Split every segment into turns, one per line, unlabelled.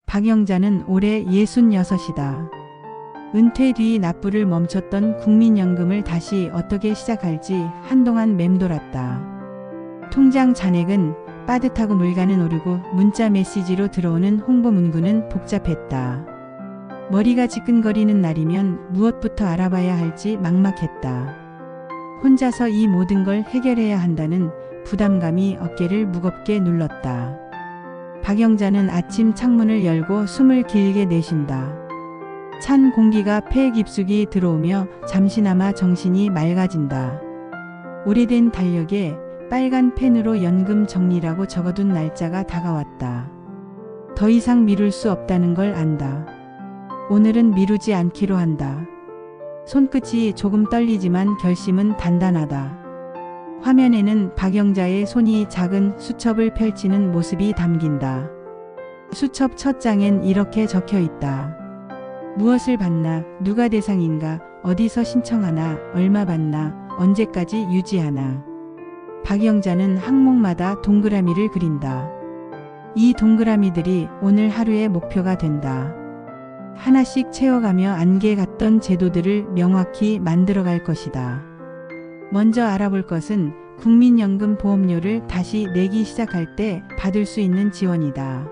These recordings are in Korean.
박영자는 올해 66이다. 은퇴 뒤 납부를 멈췄던 국민연금을 다시 어떻게 시작할지 한동안 맴돌았다. 통장 잔액은 빠듯하고 물가는 오르고 문자 메시지로 들어오는 홍보 문구는 복잡했다. 머리가 지끈거리는 날이면 무엇부터 알아봐야 할지 막막했다. 혼자서 이 모든 걸 해결해야 한다는 부담감이 어깨를 무겁게 눌렀다. 박영자는 아침 창문을 열고 숨을 길게 내쉰다. 찬 공기가 폐 깊숙이 들어오며 잠시나마 정신이 맑아진다. 오래된 달력에 빨간 펜으로 연금 정리라고 적어둔 날짜가 다가왔다. 더 이상 미룰 수 없다는 걸 안다. 오늘은 미루지 않기로 한다. 손끝이 조금 떨리지만 결심은 단단하다. 화면에는 박영자의 손이 작은 수첩을 펼치는 모습이 담긴다. 수첩 첫 장엔 이렇게 적혀 있다. 무엇을 받나, 누가 대상인가, 어디서 신청하나, 얼마 받나, 언제까지 유지하나. 박영자는 항목마다 동그라미를 그린다. 이 동그라미들이 오늘 하루의 목표가 된다. 하나씩 채워가며 안개 같던 제도들을 명확히 만들어갈 것이다. 먼저 알아볼 것은 국민연금 보험료를 다시 내기 시작할 때 받을 수 있는 지원이다.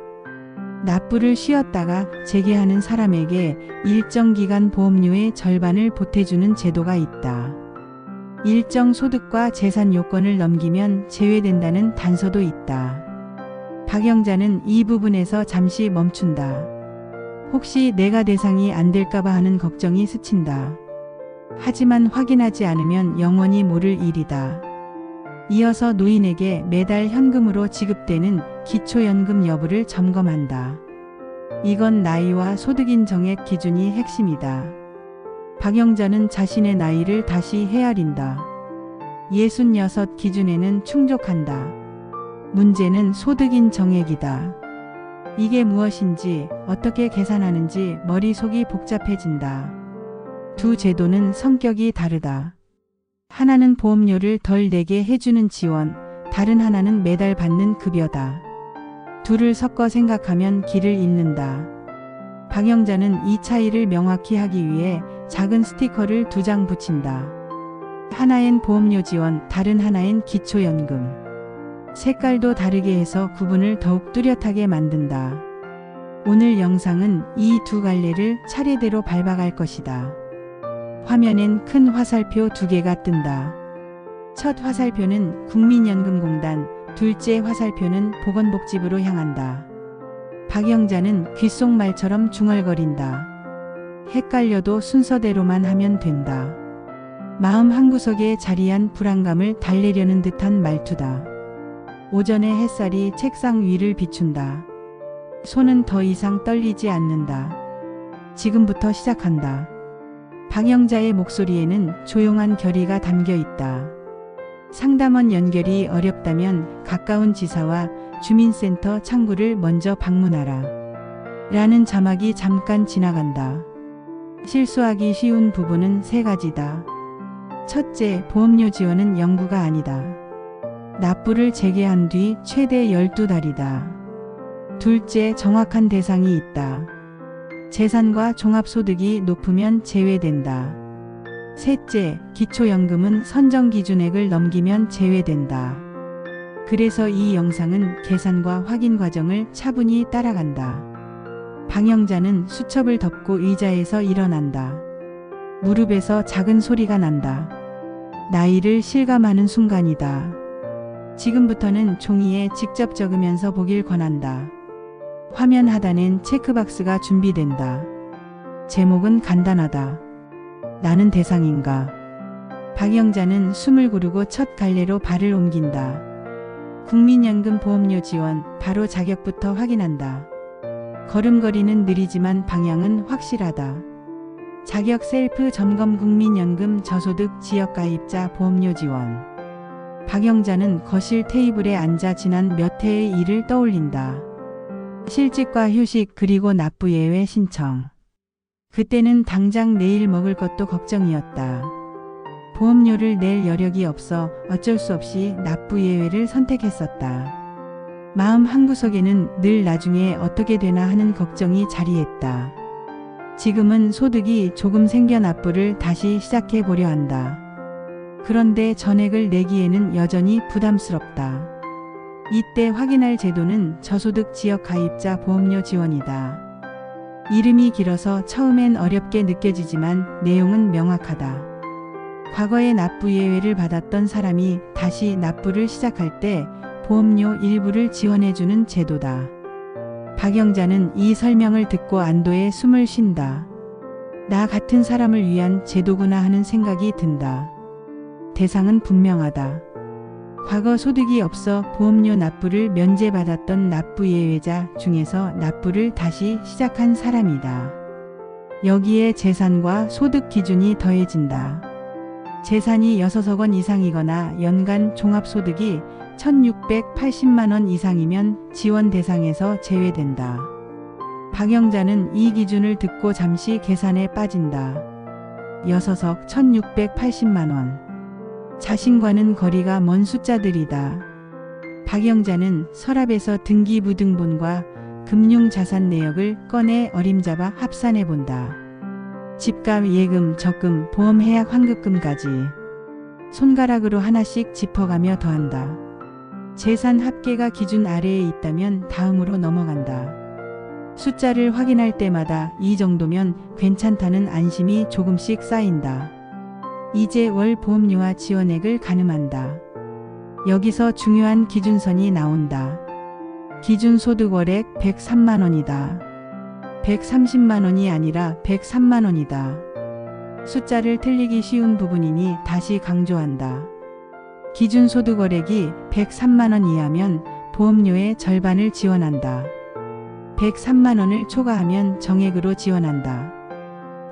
납부를 쉬었다가 재개하는 사람에게 일정 기간 보험료의 절반을 보태주는 제도가 있다. 일정 소득과 재산 요건을 넘기면 제외된다는 단서도 있다. 박영자는 이 부분에서 잠시 멈춘다. 혹시 내가 대상이 안 될까봐 하는 걱정이 스친다. 하지만 확인하지 않으면 영원히 모를 일이다. 이어서 노인에게 매달 현금으로 지급되는 기초연금 여부를 점검한다. 이건 나이와 소득 인정액 기준이 핵심이다. 박영자는 자신의 나이를 다시 헤아린다. 66 기준에는 충족한다. 문제는 소득인 정액이다. 이게 무엇인지 어떻게 계산하는지 머릿속이 복잡해진다. 두 제도는 성격이 다르다. 하나는 보험료를 덜 내게 해주는 지원, 다른 하나는 매달 받는 급여다. 둘을 섞어 생각하면 길을 잃는다. 박영자는 이 차이를 명확히 하기 위해 작은 스티커를 2장 붙인다. 하나엔 보험료 지원, 다른 하나엔 기초연금. 색깔도 다르게 해서 구분을 더욱 뚜렷하게 만든다. 오늘 영상은 이 두 갈래를 차례대로 밟아갈 것이다. 화면엔 큰 화살표 2개가 뜬다. 첫 화살표는 국민연금공단, 둘째 화살표는 보건복지부로 향한다. 박영자는 귓속말처럼 중얼거린다. 헷갈려도 순서대로만 하면 된다. 마음 한구석에 자리한 불안감을 달래려는 듯한 말투다. 오전의 햇살이 책상 위를 비춘다. 손은 더 이상 떨리지 않는다. 지금부터 시작한다. 박영자의 목소리에는 조용한 결의가 담겨 있다. 상담원 연결이 어렵다면 가까운 지사와 주민센터 창구를 먼저 방문하라. 라는 자막이 잠깐 지나간다. 실수하기 쉬운 부분은 3가지다. 첫째, 보험료 지원은 영구가 아니다. 납부를 재개한 뒤 최대 12달이다. 둘째, 정확한 대상이 있다. 재산과 종합소득이 높으면 제외된다. 셋째, 기초연금은 선정 기준액을 넘기면 제외된다. 그래서 이 영상은 계산과 확인 과정을 차분히 따라간다. 박영자는 수첩을 덮고 의자에서 일어난다. 무릎에서 작은 소리가 난다. 나이를 실감하는 순간이다. 지금부터는 종이에 직접 적으면서 보길 권한다. 화면 하단엔 체크박스가 준비된다. 제목은 간단하다. 나는 대상인가? 박영자는 숨을 고르고 첫 갈래로 발을 옮긴다. 국민연금 보험료 지원, 바로 자격부터 확인한다. 걸음걸이는 느리지만 방향은 확실하다. 자격 셀프 점검 국민연금 저소득 지역가입자 보험료 지원. 박영자는 거실 테이블에 앉아 지난 몇 해의 일을 떠올린다. 실직과 휴식 그리고 납부 예외 신청. 그때는 당장 내일 먹을 것도 걱정이었다. 보험료를 낼 여력이 없어 어쩔 수 없이 납부 예외를 선택했었다. 마음 한구석에는 늘 나중에 어떻게 되나 하는 걱정이 자리했다. 지금은 소득이 조금 생겨 납부를 다시 시작해 보려 한다. 그런데 전액을 내기에는 여전히 부담스럽다. 이때 확인할 제도는 저소득 지역 가입자 보험료 지원이다. 이름이 길어서 처음엔 어렵게 느껴지지만 내용은 명확하다. 과거에 납부 예외를 받았던 사람이 다시 납부를 시작할 때 보험료 일부를 지원해주는 제도다. 박영자는 이 설명을 듣고 안도의 숨을 쉰다. 나 같은 사람을 위한 제도구나 하는 생각이 든다. 대상은 분명하다. 과거 소득이 없어 보험료 납부를 면제받았던 납부 예외자 중에서 납부를 다시 시작한 사람이다. 여기에 재산과 소득 기준이 더해진다. 재산이 6억 원 이상이거나 연간 종합소득이 1,680만 원 이상이면 지원 대상에서 제외된다. 박영자는 이 기준을 듣고 잠시 계산에 빠진다. 6억 1,680만 원. 자신과는 거리가 먼 숫자들이다. 박영자는 서랍에서 등기부등본과 금융자산 내역을 꺼내 어림잡아 합산해 본다. 집값, 예금, 적금, 보험 해약 환급금까지 손가락으로 하나씩 짚어가며 더한다. 재산 합계가 기준 아래에 있다면 다음으로 넘어간다. 숫자를 확인할 때마다 이 정도면 괜찮다는 안심이 조금씩 쌓인다. 이제 월 보험료와 지원액을 가늠한다. 여기서 중요한 기준선이 나온다. 기준소득 월액 103만 원이다. 130만 원이 아니라 103만 원이다. 숫자를 틀리기 쉬운 부분이니 다시 강조한다. 기준소득 월액이 103만 원 이하면 보험료의 절반을 지원한다. 103만 원을 초과하면 정액으로 지원한다.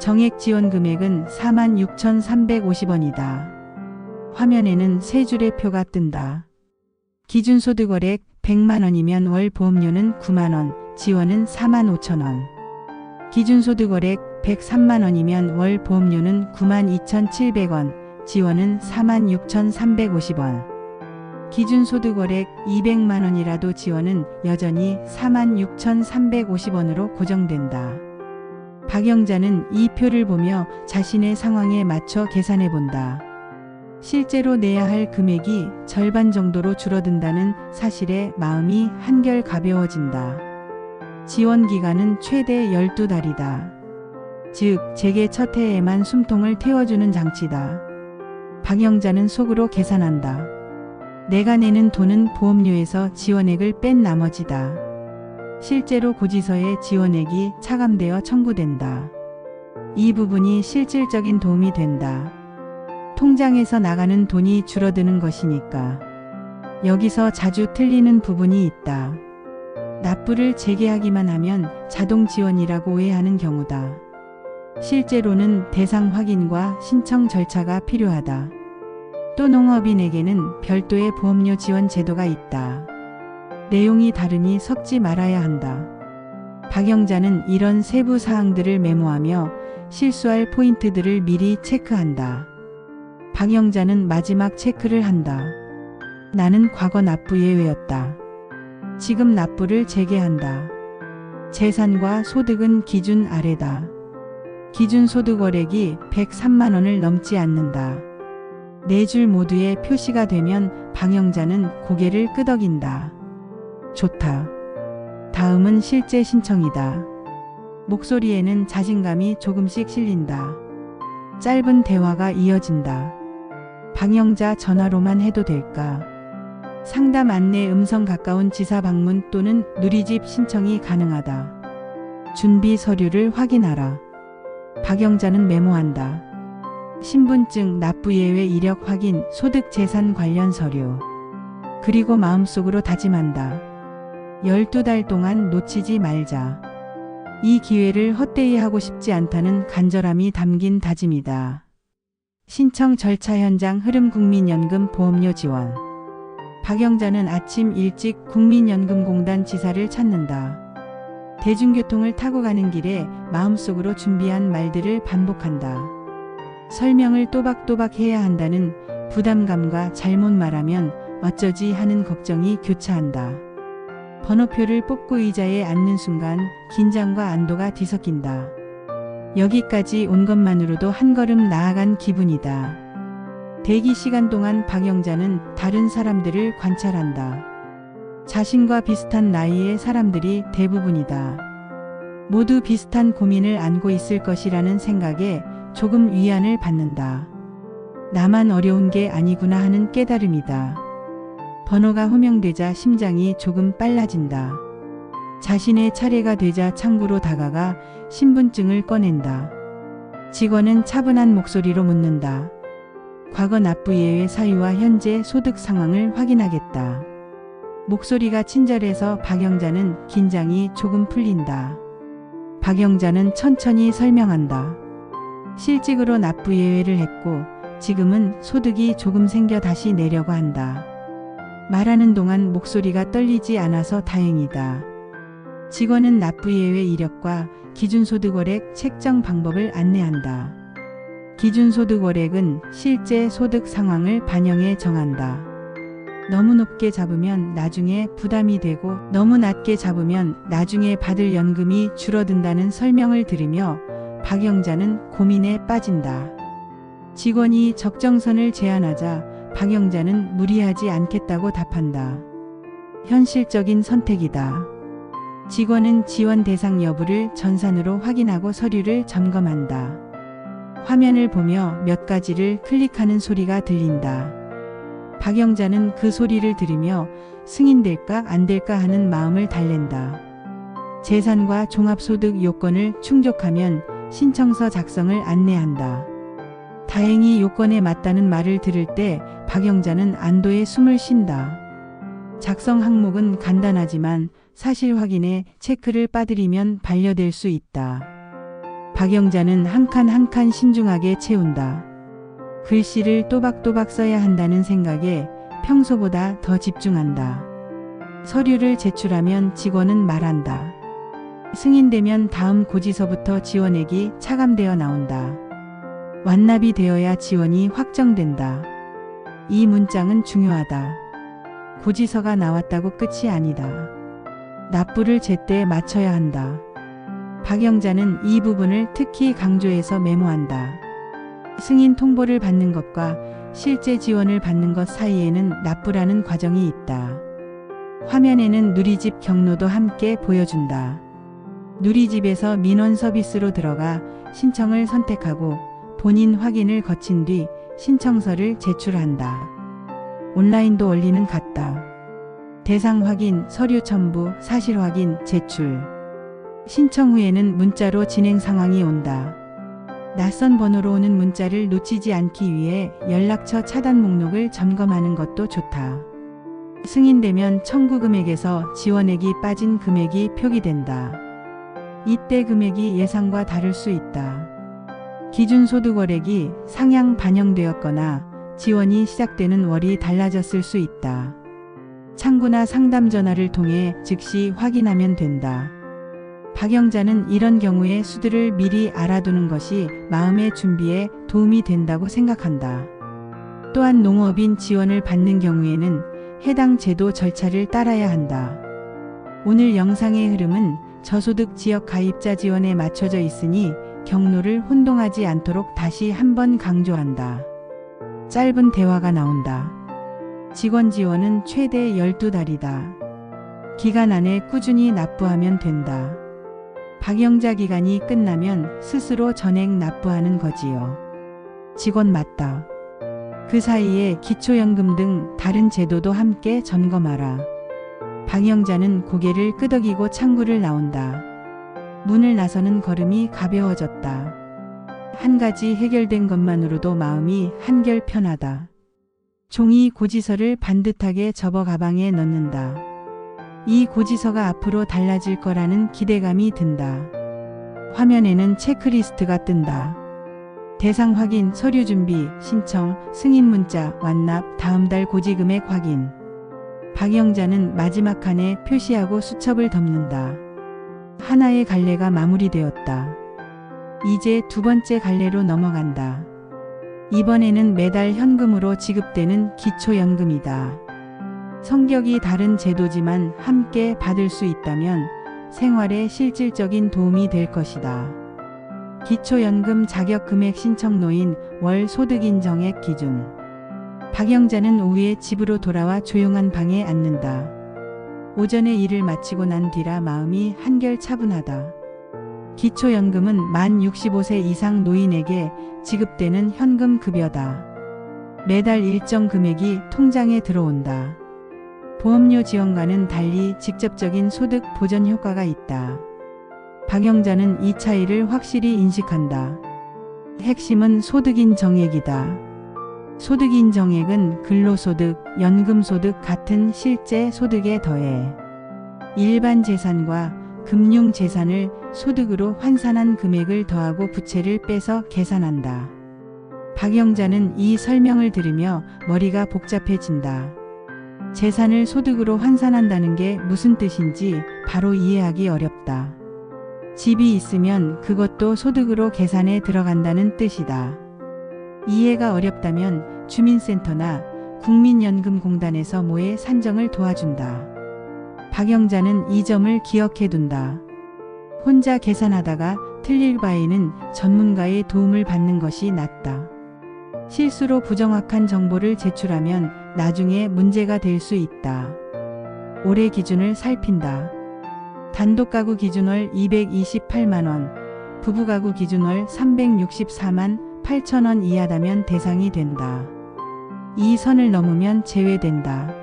정액 지원 금액은 46,350원이다. 화면에는 세 줄의 표가 뜬다. 기준소득 월액 100만 원이면 월 보험료는 9만 원, 지원은 4만 5천 원. 기준소득 월액 103만 원이면 월 보험료는 92,700원, 지원은 46,350원. 기준소득 월액 200만 원이라도 지원은 여전히 46,350원으로 고정된다. 박영자는 이 표를 보며 자신의 상황에 맞춰 계산해 본다. 실제로 내야 할 금액이 절반 정도로 줄어든다는 사실에 마음이 한결 가벼워진다. 지원 기간은 최대 12달이다. 즉, 재계 첫 해에만 숨통을 태워주는 장치다. 박영자는 속으로 계산한다. 내가 내는 돈은 보험료에서 지원액을 뺀 나머지다. 실제로 고지서에 지원액이 차감되어 청구된다. 이 부분이 실질적인 도움이 된다. 통장에서 나가는 돈이 줄어드는 것이니까. 여기서 자주 틀리는 부분이 있다. 납부를 재개하기만 하면 자동 지원이라고 오해하는 경우다. 실제로는 대상 확인과 신청 절차가 필요하다. 또 농업인에게는 별도의 보험료 지원 제도가 있다. 내용이 다르니 섞지 말아야 한다. 박영자는 이런 세부 사항들을 메모하며 실수할 포인트들을 미리 체크한다. 박영자는 마지막 체크를 한다. 나는 과거 납부 예외였다. 지금 납부를 재개한다. 재산과 소득은 기준 아래다. 기준 소득 월액이 103만 원을 넘지 않는다. 네 줄 모두에 표시가 되면 박영자는 고개를 끄덕인다. 좋다. 다음은 실제 신청이다. 목소리에는 자신감이 조금씩 실린다. 짧은 대화가 이어진다. 박영자 전화로만 해도 될까? 상담 안내 음성 가까운 지사 방문 또는 누리집 신청이 가능하다. 준비 서류를 확인하라. 박영자는 메모한다. 신분증, 납부 예외 이력 확인, 소득 재산 관련 서류. 그리고 마음속으로 다짐한다. 12달 동안 놓치지 말자. 이 기회를 헛되이 하고 싶지 않다는 간절함이 담긴 다짐이다. 신청 절차 현장 흐름 국민연금 보험료 지원. 박영자는 아침 일찍 국민연금공단 지사를 찾는다. 대중교통을 타고 가는 길에 마음속으로 준비한 말들을 반복한다. 설명을 또박또박 해야 한다는 부담감과 잘못 말하면 어쩌지 하는 걱정이 교차한다. 번호표를 뽑고 의자에 앉는 순간 긴장과 안도가 뒤섞인다. 여기까지 온 것만으로도 한 걸음 나아간 기분이다. 대기 시간 동안 박영자는 다른 사람들을 관찰한다. 자신과 비슷한 나이의 사람들이 대부분이다. 모두 비슷한 고민을 안고 있을 것이라는 생각에 조금 위안을 받는다. 나만 어려운 게 아니구나 하는 깨달음이다. 번호가 호명되자 심장이 조금 빨라진다. 자신의 차례가 되자 창구로 다가가 신분증을 꺼낸다. 직원은 차분한 목소리로 묻는다. 과거 납부 예외 사유와 현재 소득 상황을 확인하겠다. 목소리가 친절해서 박영자는 긴장이 조금 풀린다. 박영자는 천천히 설명한다. 실직으로 납부 예외를 했고 지금은 소득이 조금 생겨 다시 내려고 한다. 말하는 동안 목소리가 떨리지 않아서 다행이다. 직원은 납부 예외 이력과 기준소득월액 책정 방법을 안내한다. 기준소득월액은 실제 소득 상황을 반영해 정한다. 너무 높게 잡으면 나중에 부담이 되고 너무 낮게 잡으면 나중에 받을 연금이 줄어든다는 설명을 들으며 박영자는 고민에 빠진다. 직원이 적정선을 제안하자 박영자는 무리하지 않겠다고 답한다. 현실적인 선택이다. 직원은 지원 대상 여부를 전산으로 확인하고 서류를 점검한다. 화면을 보며 몇 가지를 클릭하는 소리가 들린다. 박영자는 그 소리를 들으며 승인될까 안 될까 하는 마음을 달랜다. 재산과 종합소득 요건을 충족하면 신청서 작성을 안내한다. 다행히 요건에 맞다는 말을 들을 때 박영자는 안도의 숨을 쉰다. 작성 항목은 간단하지만 사실 확인에 체크를 빠뜨리면 반려될 수 있다. 박영자는 한 칸 한 칸 신중하게 채운다. 글씨를 또박또박 써야 한다는 생각에 평소보다 더 집중한다. 서류를 제출하면 직원은 말한다. 승인되면 다음 고지서부터 지원액이 차감되어 나온다. 완납이 되어야 지원이 확정된다. 이 문장은 중요하다. 고지서가 나왔다고 끝이 아니다. 납부를 제때 마쳐야 한다. 박영자는 이 부분을 특히 강조해서 메모한다. 승인 통보를 받는 것과 실제 지원을 받는 것 사이에는 납부라는 과정이 있다. 화면에는 누리집 경로도 함께 보여준다. 누리집에서 민원 서비스로 들어가 신청을 선택하고 본인 확인을 거친 뒤 신청서를 제출한다. 온라인도 원리는 같다. 대상 확인, 서류 첨부, 사실 확인, 제출. 신청 후에는 문자로 진행 상황이 온다. 낯선 번호로 오는 문자를 놓치지 않기 위해 연락처 차단 목록을 점검하는 것도 좋다. 승인되면 청구 금액에서 지원액이 빠진 금액이 표기된다. 이때 금액이 예상과 다를 수 있다. 기준소득월액이 상향 반영되었거나 지원이 시작되는 월이 달라졌을 수 있다. 창구나 상담 전화를 통해 즉시 확인하면 된다. 박영자는 이런 경우에 수들을 미리 알아두는 것이 마음의 준비에 도움이 된다고 생각한다. 또한 농업인 지원을 받는 경우에는 해당 제도 절차를 따라야 한다. 오늘 영상의 흐름은 저소득 지역 가입자 지원에 맞춰져 있으니 경로를 혼동하지 않도록 다시 한번 강조한다. 짧은 대화가 나온다. 직원 지원은 최대 12달이다. 기간 안에 꾸준히 납부하면 된다. 박영자 기간이 끝나면 스스로 전액 납부하는 거지요. 직원 맞다. 그 사이에 기초연금 등 다른 제도도 함께 점검하라. 박영자는 고개를 끄덕이고 창구를 나온다. 문을 나서는 걸음이 가벼워졌다. 한 가지 해결된 것만으로도 마음이 한결 편하다. 종이 고지서를 반듯하게 접어 가방에 넣는다. 이 고지서가 앞으로 달라질 거라는 기대감이 든다. 화면에는 체크리스트가 뜬다. 대상 확인, 서류 준비, 신청, 승인 문자, 완납, 다음 달 고지 금액 확인. 박영자는 마지막 칸에 표시하고 수첩을 덮는다. 하나의 갈래가 마무리되었다. 이제 두 번째 갈래로 성격이 다른 제도지만 함께 받을 수 있다면 생활에 실질적인 도움이 될 것이다. 기초연금 자격금액 신청노인 월 소득인정액 기준. 박영자는 오후에 집으로 돌아와 조용한 방에 앉는다. 오전에 일을 마치고 난 뒤라 마음이 한결 차분하다. 기초연금은 만 65세 이상 노인에게 지급되는 현금 급여다. 매달 일정 금액이 통장에 들어온다. 보험료 지원과는 달리 직접적인 소득 보전 효과가 있다. 박영자는 이 차이를 확실히 인식한다. 핵심은 소득인 정액이다. 소득인 정액은 근로소득, 연금소득 같은 실제 소득에 더해 일반 재산과 금융재산을 소득으로 환산한 금액을 더하고 부채를 빼서 계산한다. 박영자는 이 설명을 들으며 머리가 복잡해진다. 재산을 소득으로 환산한다는 게 무슨 뜻인지 바로 이해하기 어렵다. 집이 있으면 그것도 소득으로 계산에 들어간다는 뜻이다. 이해가 어렵다면 주민센터나 국민연금공단에서 모의 산정을 도와준다. 박영자는 이 점을 기억해둔다. 혼자 계산하다가 틀릴 바에는 전문가의 도움을 받는 것이 낫다. 실수로 부정확한 정보를 제출하면 나중에 문제가 될 수 있다. 올해 기준을 살핀다. 단독가구 기준월 228만원, 부부가구 기준월 364만 8천원 이하다면 대상이 된다. 이 선을 넘으면 제외된다.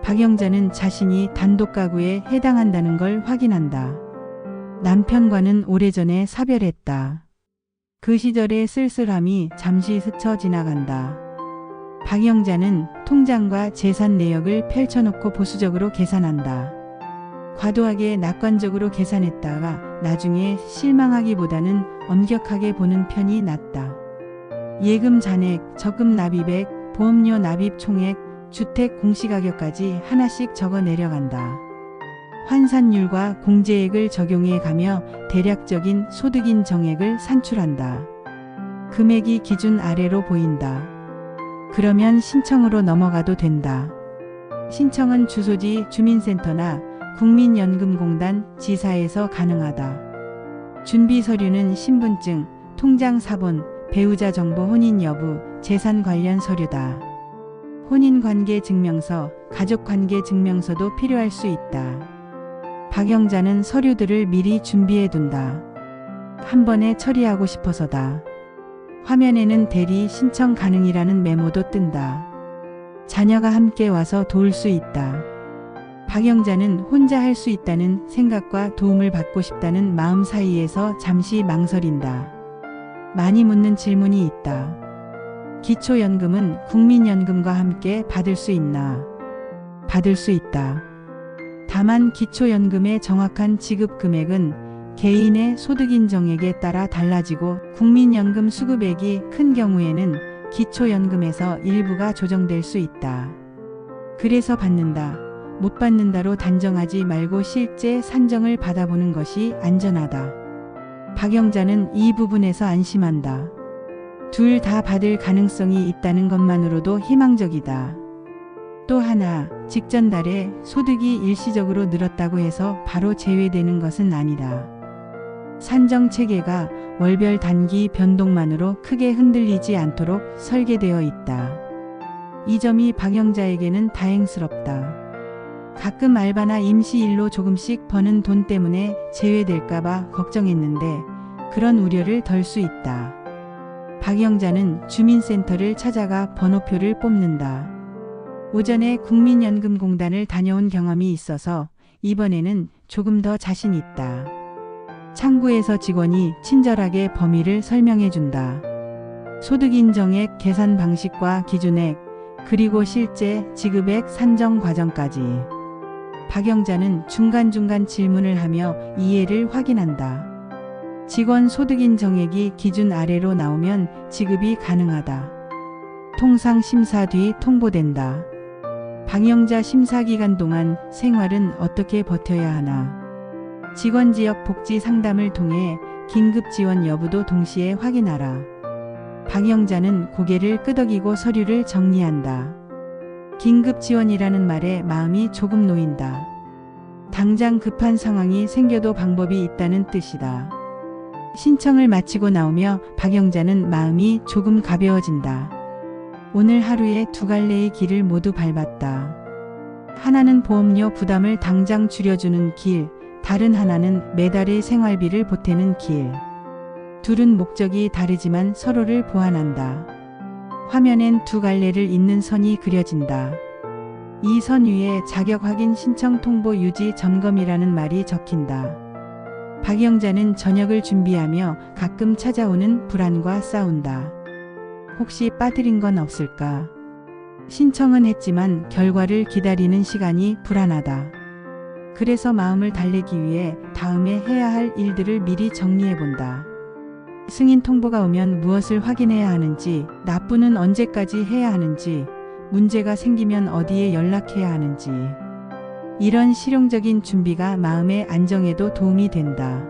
박영자는 자신이 단독가구에 해당한다는 걸 확인한다. 남편과는 오래전에 사별했다. 그 시절의 쓸쓸함이 잠시 스쳐 지나간다. 박영자는 통장과 재산 내역을 펼쳐놓고 보수적으로 계산한다. 과도하게 낙관적으로 계산했다가 나중에 실망하기보다는 엄격하게 보는 편이 낫다. 예금 잔액, 적금 납입액, 보험료 납입 총액, 주택 공시가격까지 하나씩 적어 내려간다. 환산율과 공제액을 적용해 가며 대략적인 소득인 정액을 산출한다. 금액이 기준 아래로 보인다. 그러면 신청으로 넘어가도 된다. 신청은 주소지 주민센터나 국민연금공단, 지사에서 가능하다. 준비 서류는 신분증, 통장 사본, 배우자 정보 혼인 여부, 재산 관련 서류다. 혼인관계 증명서, 가족관계 증명서도 필요할 수 있다. 박영자는 서류들을 미리 준비해둔다. 한 번에 처리하고 싶어서다. 화면에는 대리 신청 가능이라는 메모도 뜬다. 자녀가 함께 와서 도울 수 있다. 박영자는 혼자 할 수 있다는 생각과 도움을 받고 싶다는 마음 사이에서 잠시 망설인다. 많이 묻는 질문이 있다. 기초연금은 국민연금과 함께 받을 수 있나? 받을 수 있다. 다만 기초연금의 정확한 지급 금액은 개인의 소득인정액에 따라 달라지고 국민연금 수급액이 큰 경우에는 기초연금에서 일부가 조정될 수 있다. 그래서 받는다, 못 받는다로 단정하지 말고 실제 산정을 받아보는 것이 안전하다. 박영자는 이 부분에서 안심한다. 둘 다 받을 가능성이 있다는 것만으로도 희망적이다. 또 하나, 직전 달에 소득이 일시적으로 늘었다고 해서 바로 제외되는 것은 아니다. 산정 체계가 월별 단기 변동만으로 크게 흔들리지 않도록 설계되어 있다. 이 점이 박영자에게는 다행스럽다. 가끔 알바나 임시일로 조금씩 버는 돈 때문에 제외될까봐 걱정했는데 그런 우려를 덜 수 있다. 박영자는 주민센터를 찾아가 번호표를 뽑는다. 오전에 국민연금공단을 다녀온 경험이 있어서 이번에는 조금 더 자신 있다. 창구에서 직원이 친절하게 범위를 설명해준다. 소득인정액 계산 방식과 기준액, 그리고 실제 지급액 산정 과정까지. 박영자는 중간중간 질문을 하며 이해를 확인한다. 직원 소득인정액이 기준 아래로 나오면 지급이 가능하다. 통상 심사 뒤 통보된다. 박영자 심사 기간 동안 생활은 어떻게 버텨야 하나? 직원 지역 복지 상담을 통해 긴급 지원 여부도 동시에 확인하라. 박영자는 고개를 끄덕이고 서류를 정리한다. 긴급 지원이라는 말에 마음이 조금 놓인다. 당장 급한 상황이 생겨도 방법이 있다는 뜻이다. 신청을 마치고 나오며 박영자는 마음이 조금 가벼워진다. 오늘 하루에 두 갈래의 길을 모두 밟았다. 하나는 보험료 부담을 당장 줄여주는 길, 다른 하나는 매달의 생활비를 보태는 길. 둘은 목적이 다르지만 서로를 보완한다. 화면엔 두 갈래를 잇는 선이 그려진다. 이 선 위에 자격 확인 신청 통보 유지 점검이라는 말이 적힌다. 박영자는 저녁을 준비하며 가끔 찾아오는 불안과 싸운다. 혹시 빠뜨린 건 없을까? 신청은 했지만 결과를 기다리는 시간이 불안하다. 그래서 마음을 달래기 위해 다음에 해야 할 일들을 미리 정리해 본다. 승인 통보가 오면 무엇을 확인해야 하는지, 납부는 언제까지 해야 하는지, 문제가 생기면 어디에 연락해야 하는지. 이런 실용적인 준비가 마음의 안정에도 도움이 된다.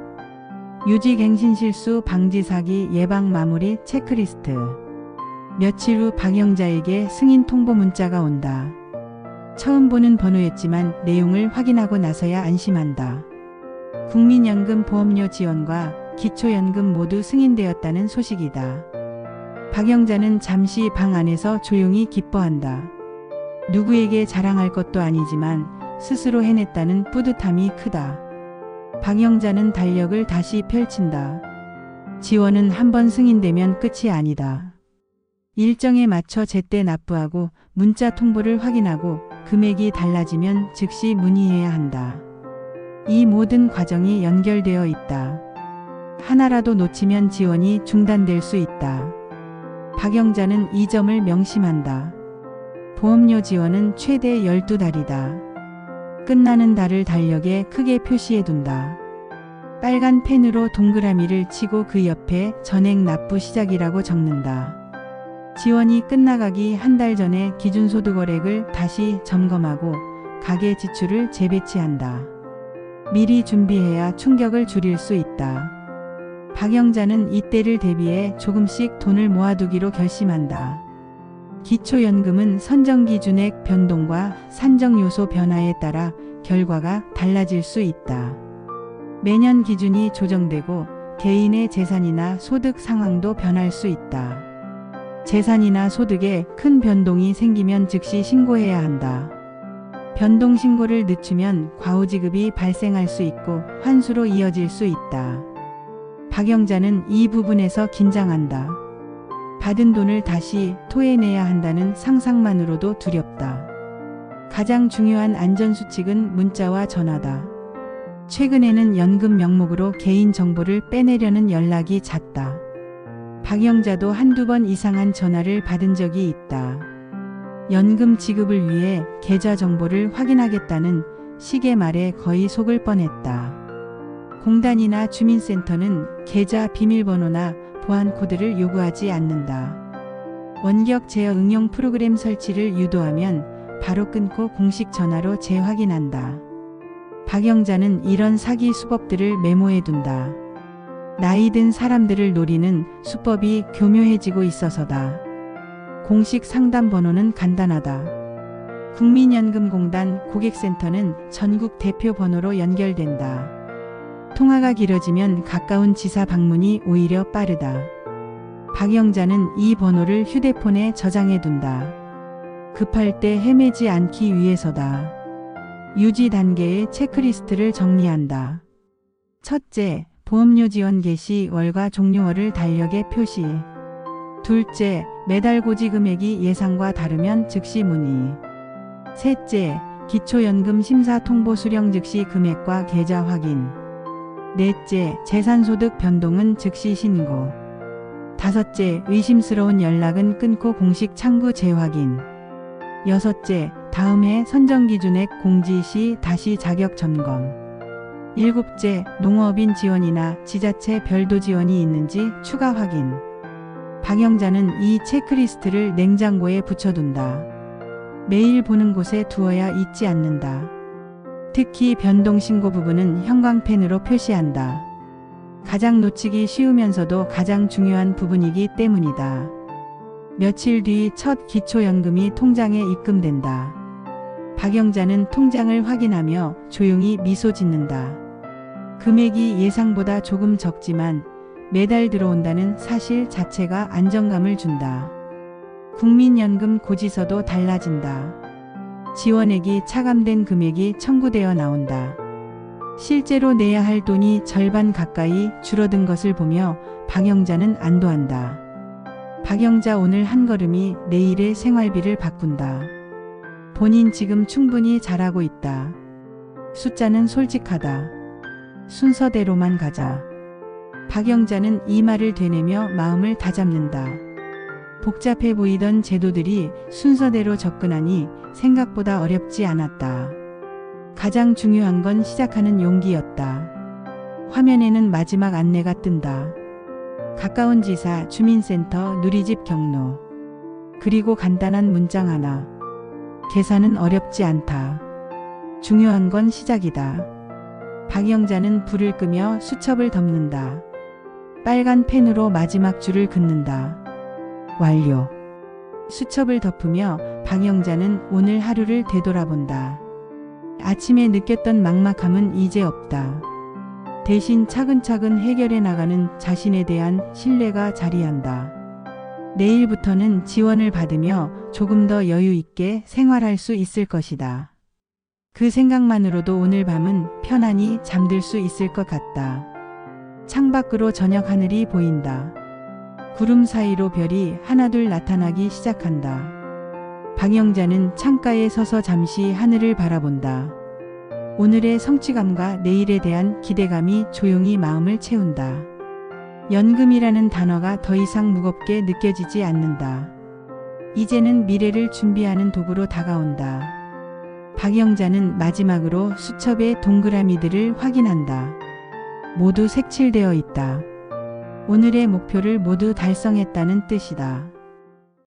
유지갱신 실수 방지 사기 예방 마무리 체크리스트. 며칠 후 박영자에게 승인 통보 문자가 온다. 처음 보는 번호였지만 내용을 확인하고 나서야 안심한다. 국민연금 보험료 지원과 기초연금 모두 승인되었다는 소식이다. 박영자는 잠시 방 안에서 조용히 기뻐한다. 누구에게 자랑할 것도 아니지만 스스로 해냈다는 뿌듯함이 크다. 박영자는 달력을 다시 펼친다. 지원은 한번 승인되면 끝이 아니다. 일정에 맞춰 제때 납부하고 문자 통보를 확인하고 금액이 달라지면 즉시 문의해야 한다. 이 모든 과정이 연결되어 있다. 하나라도 놓치면 지원이 중단될 수 있다. 박영자는 이 점을 명심한다. 보험료 지원은 최대 12달이다. 끝나는 달을 달력에 크게 표시해둔다. 빨간 펜으로 동그라미를 치고 그 옆에 전액 납부 시작이라고 적는다. 지원이 끝나가기 한 달 전에 기준소득월액을 다시 점검하고 가계 지출을 재배치한다. 미리 준비해야 충격을 줄일 수 있다. 박영자는 이때를 대비해 조금씩 돈을 모아두기로 결심한다. 기초연금은 선정기준액 변동과 산정요소 변화에 따라 결과가 달라질 수 있다. 매년 기준이 조정되고 개인의 재산이나 소득 상황도 변할 수 있다. 재산이나 소득에 큰 변동이 생기면 즉시 신고해야 한다. 변동 신고를 늦추면 과오지급이 발생할 수 있고 환수로 이어질 수 있다. 박영자는 이 부분에서 긴장한다. 받은 돈을 다시 토해내야 한다는 상상만으로도 두렵다. 가장 중요한 안전수칙은 문자와 전화다. 최근에는 연금 명목으로 개인정보를 빼내려는 연락이 잦다. 박영자도 한두 번 이상한 전화를 받은 적이 있다. 연금 지급을 위해 계좌 정보를 확인하겠다는 식의 말에 거의 속을 뻔했다. 공단이나 주민센터는 계좌 비밀번호나 보안 코드를 요구하지 않는다. 원격 제어 응용 프로그램 설치를 유도하면 바로 끊고 공식 전화로 재확인한다. 박영자는 이런 사기 수법들을 메모해둔다. 나이 든 사람들을 노리는 수법이 교묘해지고 있어서다. 공식 상담 번호는 간단하다. 국민연금공단 고객센터는 전국 대표 번호로 연결된다. 통화가 길어지면 가까운 지사 방문이 오히려 빠르다. 박영자는 이 번호를 휴대폰에 저장해둔다. 급할 때 헤매지 않기 위해서다. 유지 단계의 체크리스트를 정리한다. 첫째, 보험료 지원 개시 월과 종료월을 달력에 표시. 둘째, 매달 고지 금액이 예상과 다르면 즉시 문의. 셋째, 기초연금 심사 통보 수령 즉시 금액과 계좌 확인. 넷째, 재산소득 변동은 즉시 신고. 다섯째, 의심스러운 연락은 끊고 공식 창구 재확인. 여섯째, 다음 해 선정기준액 공지 시 다시 자격 점검. 일곱째, 농업인 지원이나 지자체 별도 지원이 있는지 추가 확인. 박영자는 이 체크리스트를 냉장고에 붙여둔다. 매일 보는 곳에 두어야 잊지 않는다. 특히 변동신고 부분은 형광펜으로 표시한다. 가장 놓치기 쉬우면서도 가장 중요한 부분이기 때문이다. 며칠 뒤 첫 기초연금이 통장에 입금된다. 박영자는 통장을 확인하며 조용히 미소 짓는다. 금액이 예상보다 조금 적지만 매달 들어온다는 사실 자체가 안정감을 준다. 국민연금 고지서도 달라진다. 지원액이 차감된 금액이 청구되어 나온다. 실제로 내야 할 돈이 절반 가까이 줄어든 것을 보며 박영자는 안도한다. 박영자 오늘 한 걸음이 내일의 생활비를 바꾼다. 본인 지금 충분히 잘하고 있다. 숫자는 솔직하다. 순서대로만 가자. 박영자는 이 말을 되뇌며 마음을 다잡는다. 복잡해 보이던 제도들이 순서대로 접근하니 생각보다 어렵지 않았다. 가장 중요한 건 시작하는 용기였다. 화면에는 마지막 안내가 뜬다. 가까운 지사, 주민센터, 누리집 경로. 그리고 간단한 문장 하나. 계산은 어렵지 않다. 중요한 건 시작이다. 박영자는 불을 끄며 수첩을 덮는다. 빨간 펜으로 마지막 줄을 긋는다. 완료. 수첩을 덮으며 박영자는 오늘 하루를 되돌아본다. 아침에 느꼈던 막막함은 이제 없다. 대신 차근차근 해결해 나가는 자신에 대한 신뢰가 자리한다. 내일부터는 지원을 받으며 조금 더 여유 있게 생활할 수 있을 것이다. 그 생각만으로도 오늘 밤은 편안히 잠들 수 있을 것 같다. 창밖으로 저녁 하늘이 보인다. 구름 사이로 별이 하나둘 나타나기 시작한다. 박영자는 창가에 서서 잠시 하늘을 바라본다. 오늘의 성취감과 내일에 대한 기대감이 조용히 마음을 채운다. 연금이라는 단어가 더 이상 무겁게 느껴지지 않는다. 이제는 미래를 준비하는 도구로 다가온다. 박영자는 마지막으로 수첩의 동그라미들을 확인한다. 모두 색칠되어 있다. 오늘의 목표를 모두 달성했다는 뜻이다.